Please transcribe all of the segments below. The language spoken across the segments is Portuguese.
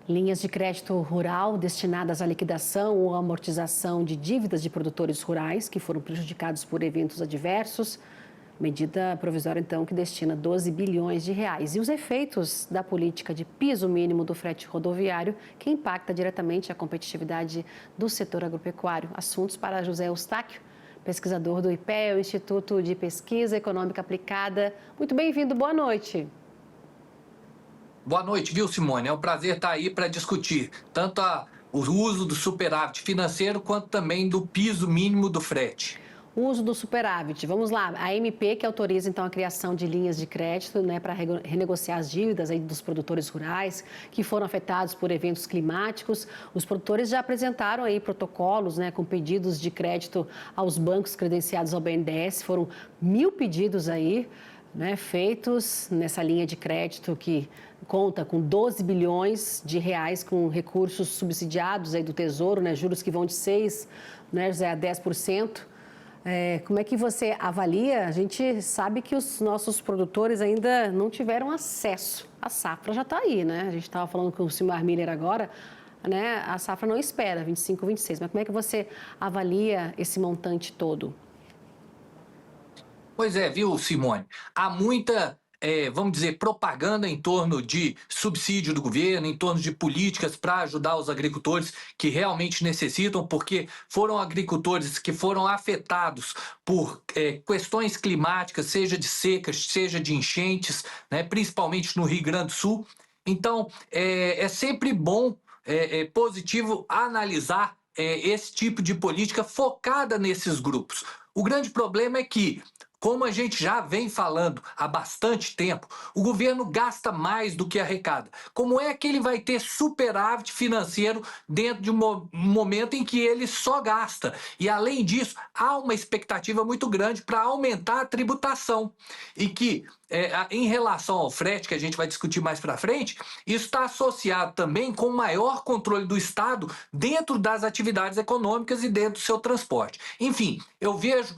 Linhas de crédito rural destinadas à liquidação ou amortização de dívidas de produtores rurais que foram prejudicados por eventos adversos. Medida provisória, então, que destina 12 bilhões de reais. E os efeitos da política de piso mínimo do frete rodoviário, que impacta diretamente a competitividade do setor agropecuário. Assuntos para José Eustáquio, pesquisador do IPEA, o Instituto de Pesquisa Econômica Aplicada. Muito bem-vindo, boa noite. Boa noite, viu, Simone? É um prazer estar aí para discutir tanto o uso do superávit financeiro quanto também do piso mínimo do frete. O uso do superávit. Vamos lá, a MP que autoriza então a criação de linhas de crédito, né, para renegociar as dívidas aí dos produtores rurais que foram afetados por eventos climáticos. Os produtores já apresentaram aí protocolos, né, com pedidos de crédito aos bancos credenciados ao BNDES. Foram 1.000 pedidos aí, né, feitos nessa linha de crédito que conta com 12 bilhões de reais com recursos subsidiados aí do Tesouro, né, juros que vão de 6, né, a 10%. Como é que você avalia? A gente sabe que os nossos produtores ainda não tiveram acesso. A safra já está aí, né? A gente estava falando com o Silmar Miller agora, né? A safra não espera, 25, 26. Mas como é que você avalia esse montante todo? Pois é, viu, Simone? Há muita, vamos dizer, propaganda em torno de subsídio do governo, em torno de políticas para ajudar os agricultores que realmente necessitam, porque foram agricultores que foram afetados por questões climáticas, seja de secas, seja de enchentes, né, principalmente no Rio Grande do Sul. Então, é sempre bom, positivo analisar esse tipo de política focada nesses grupos. O grande problema é que, como a gente já vem falando há bastante tempo, o governo gasta mais do que arrecada. Como é que ele vai ter superávit financeiro dentro de um momento em que ele só gasta? E, além disso, há uma expectativa muito grande para aumentar a tributação. E que, em relação ao frete, que a gente vai discutir mais para frente, isso está associado também com o maior controle do Estado dentro das atividades econômicas e dentro do seu transporte. Enfim, eu vejo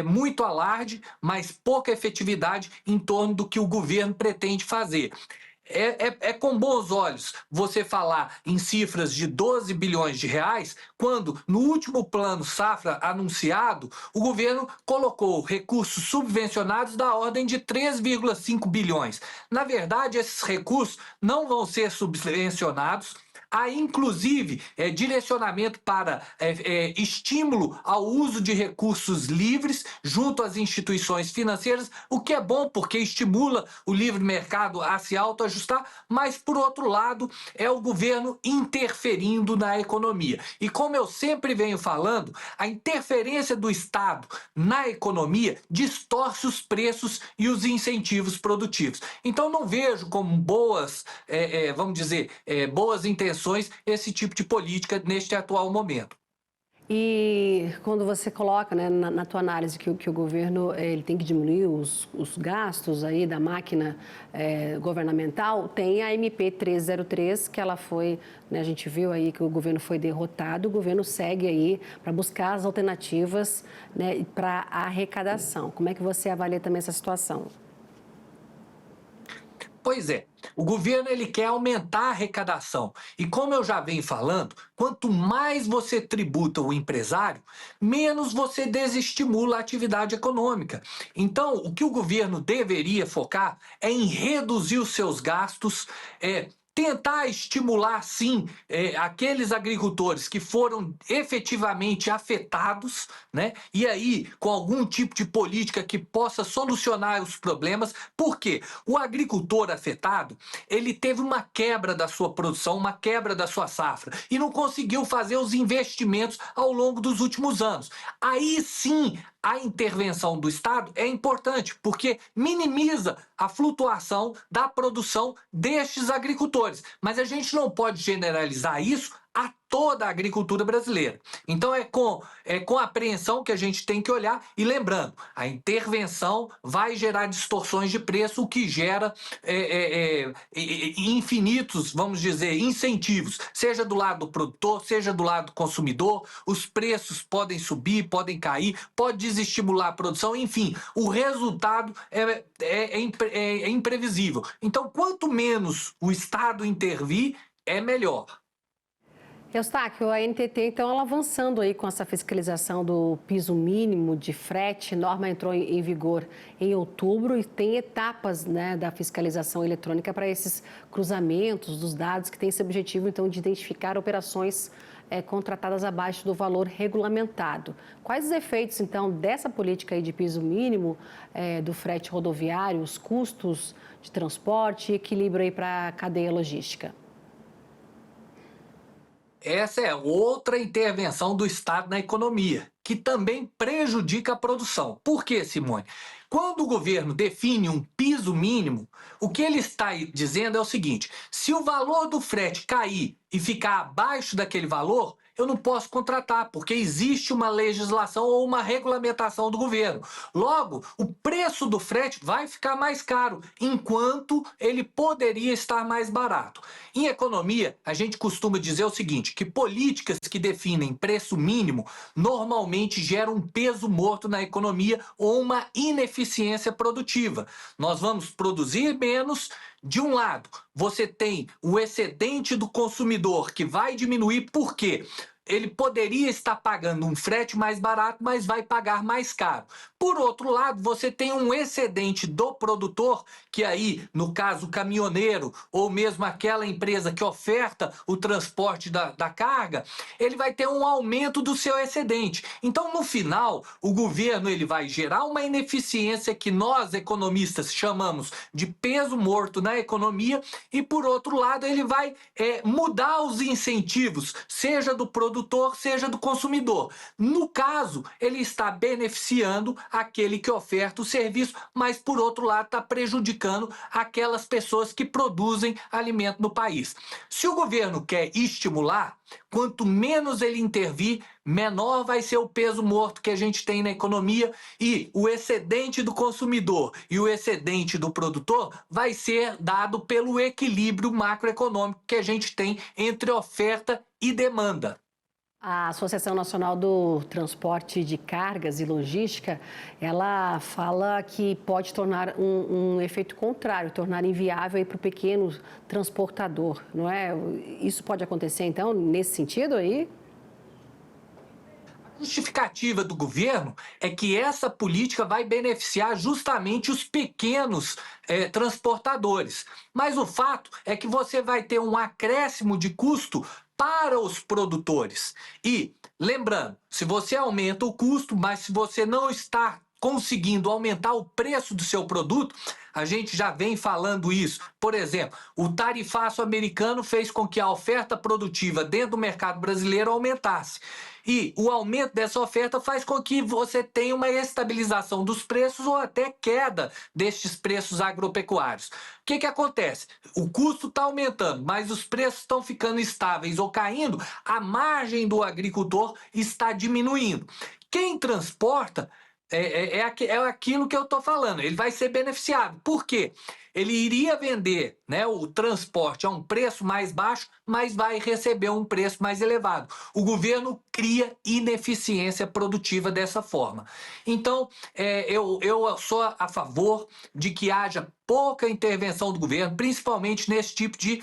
muito alarde, mas pouca efetividade em torno do que o governo pretende fazer. É com bons olhos você falar em cifras de 12 bilhões de reais, quando no último plano safra anunciado, o governo colocou recursos subvencionados da ordem de 3,5 bilhões. Na verdade, esses recursos não vão ser subvencionados. Há, inclusive, direcionamento para estímulo ao uso de recursos livres junto às instituições financeiras, o que é bom porque estimula o livre mercado a se autoajustar, mas, por outro lado, é o governo interferindo na economia. E como eu sempre venho falando, a interferência do Estado na economia distorce os preços e os incentivos produtivos. Então, não vejo como boas, vamos dizer, boas intenções esse tipo de política neste atual momento. E quando você coloca, né, na tua análise que o governo ele tem que diminuir os gastos aí da máquina governamental, tem a MP 303, que ela foi, né, a gente viu aí que o governo foi derrotado, o governo segue aí para buscar as alternativas, né, para a arrecadação. Como é que você avalia também essa situação? Pois é, o governo ele quer aumentar a arrecadação. E como eu já venho falando, quanto mais você tributa o empresário, menos você desestimula a atividade econômica. Então, o que o governo deveria focar é em reduzir os seus gastos, tentar estimular, sim, aqueles agricultores que foram efetivamente afetados, né? E aí, com algum tipo de política que possa solucionar os problemas, porque o agricultor afetado, ele teve uma quebra da sua produção, uma quebra da sua safra, e não conseguiu fazer os investimentos ao longo dos últimos anos. Aí sim, a intervenção do Estado é importante, porque minimiza a flutuação da produção destes agricultores. Mas a gente não pode generalizar isso a toda a agricultura brasileira. Então com apreensão que a gente tem que olhar, e lembrando, a intervenção vai gerar distorções de preço, o que gera infinitos, vamos dizer, incentivos, seja do lado do produtor, seja do lado do consumidor. Os preços podem subir, podem cair, pode desestimular a produção, enfim, o resultado é imprevisível. Então, quanto menos o Estado intervir, é melhor. Eustáquio, a NTT, então, ela avançando aí com essa fiscalização do piso mínimo de frete. A norma entrou em vigor em outubro e tem etapas, né, da fiscalização eletrônica para esses cruzamentos dos dados que tem esse objetivo, então, de identificar operações contratadas abaixo do valor regulamentado. Quais os efeitos, então, dessa política aí de piso mínimo do frete rodoviário, os custos de transporte e equilíbrio aí para a cadeia logística? Essa é outra intervenção do Estado na economia, que também prejudica a produção. Por quê, Simone? Quando o governo define um piso mínimo, o que ele está dizendo é o seguinte: se o valor do frete cair e ficar abaixo daquele valor, eu não posso contratar, porque existe uma legislação ou uma regulamentação do governo. Logo, o preço do frete vai ficar mais caro, enquanto ele poderia estar mais barato. Em economia, a gente costuma dizer o seguinte, que políticas que definem preço mínimo normalmente geram um peso morto na economia ou uma ineficiência produtiva. Nós vamos produzir menos. De um lado, você tem o excedente do consumidor que vai diminuir, por quê? Ele poderia estar pagando um frete mais barato, mas vai pagar mais caro. Por outro lado, você tem um excedente do produtor, que aí, no caso, o caminhoneiro, ou mesmo aquela empresa que oferta o transporte da carga, ele vai ter um aumento do seu excedente. Então, no final, o governo ele vai gerar uma ineficiência que nós, economistas, chamamos de peso morto na economia, e, por outro lado, ele vai mudar os incentivos, seja do produtor, seja do consumidor. No caso, ele está beneficiando aquele que oferta o serviço, mas por outro lado está prejudicando aquelas pessoas que produzem alimento no país. Se o governo quer estimular, quanto menos ele intervir, menor vai ser o peso morto que a gente tem na economia e o excedente do consumidor e o excedente do produtor vai ser dado pelo equilíbrio macroeconômico que a gente tem entre oferta e demanda. A Associação Nacional do Transporte de Cargas e Logística, ela fala que pode tornar um efeito contrário, tornar inviável para o pequeno transportador, não é? Isso pode acontecer, então, nesse sentido aí? A justificativa do governo é que essa política vai beneficiar justamente os pequenos transportadores. Mas o fato é que você vai ter um acréscimo de custo para os produtores. E, lembrando, se você aumenta o custo, mas se você não está conseguindo aumentar o preço do seu produto, a gente já vem falando isso. Por exemplo, o tarifaço americano fez com que a oferta produtiva dentro do mercado brasileiro aumentasse. E o aumento dessa oferta faz com que você tenha uma estabilização dos preços ou até queda destes preços agropecuários. O que acontece? O custo está aumentando, mas os preços estão ficando estáveis ou caindo, a margem do agricultor está diminuindo. Quem transporta é aquilo que eu estou falando, ele vai ser beneficiado. Por quê? Ele iria vender, né, o transporte a um preço mais baixo, mas vai receber um preço mais elevado. O governo cria ineficiência produtiva dessa forma. Então, eu sou a favor de que haja pouca intervenção do governo, principalmente nesse tipo de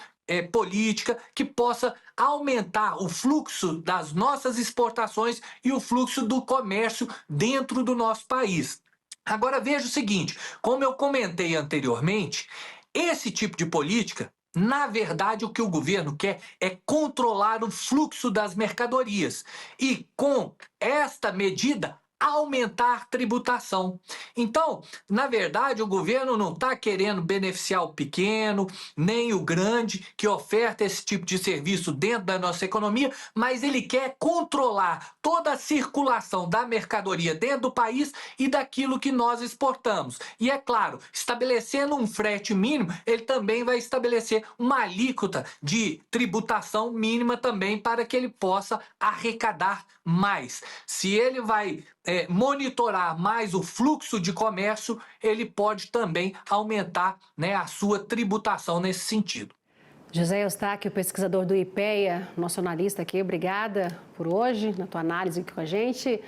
política que possa aumentar o fluxo das nossas exportações e o fluxo do comércio dentro do nosso país. Agora veja o seguinte, como eu comentei anteriormente, esse tipo de política, na verdade, o que o governo quer é controlar o fluxo das mercadorias e, com esta medida, aumentar tributação. Então, na verdade, o governo não está querendo beneficiar o pequeno, nem o grande, que oferta esse tipo de serviço dentro da nossa economia, mas ele quer controlar toda a circulação da mercadoria dentro do país e daquilo que nós exportamos. E é claro, estabelecendo um frete mínimo, ele também vai estabelecer uma alíquota de tributação mínima também para que ele possa arrecadar mais. Se ele vai monitorar mais o fluxo de comércio, ele pode também aumentar, né, a sua tributação nesse sentido. José Eustáquio, pesquisador do IPEA, nosso analista aqui, obrigada por hoje, na tua análise aqui com a gente.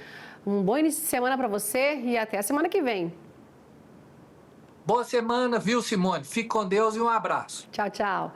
Um bom início de semana para você e até a semana que vem. Boa semana, viu, Simone? Fique com Deus e um abraço. Tchau, tchau.